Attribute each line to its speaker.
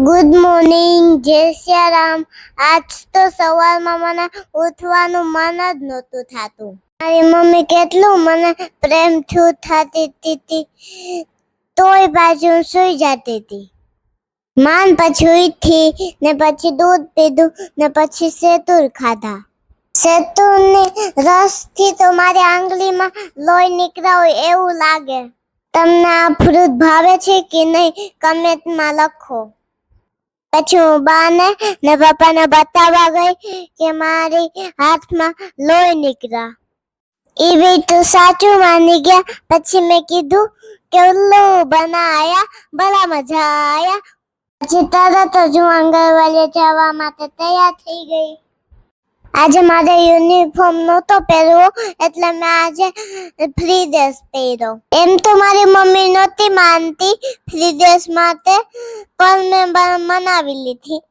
Speaker 1: Good morning, જય સિયારામ. આજ તો સવારમાં મને ઉઠવાનું મન જ નહોતું થતું. મારી મમ્મી કેટલું મને પ્રેમથી ઉઠાતી હતી, તોય પાછી હું સૂઈ જતી હતી. માન પછી ઉઠી ને પછી દૂધ પીધું ને પછી સેતુર ખાધા. સેતુરની રસથી તો મારી આંગળીમાં લોહી નીકળ્યા હોય એવું લાગે. તમને આ ફ્રૂટ ભાવે છે કે નહીં, કમેન્ટમાં લખો. પછી હું બાને ને પપ્પાને બતાવવા ગઈ કે મારી હાથમાં લોહી નીકળ્યા. એ બી તો સાચું માની ગયા. પછી મેં કીધું કે ઉલ્લુ બનાયા, બડા મજા આયા. પછી તરત જ હું આંગણવાડી જવા માટે તૈયાર થઈ ગઈ. આજે મારે યુનિફોર્મ નહોતો પહેરવો એટલે મેં આજે ફ્રી ડ્રેસ પહેર્યો. એમ તો મારી મમ્મી નહોતી માનતી ફ્રી ડ્રેસ માટે, પણ મેં મનાવી લીધી.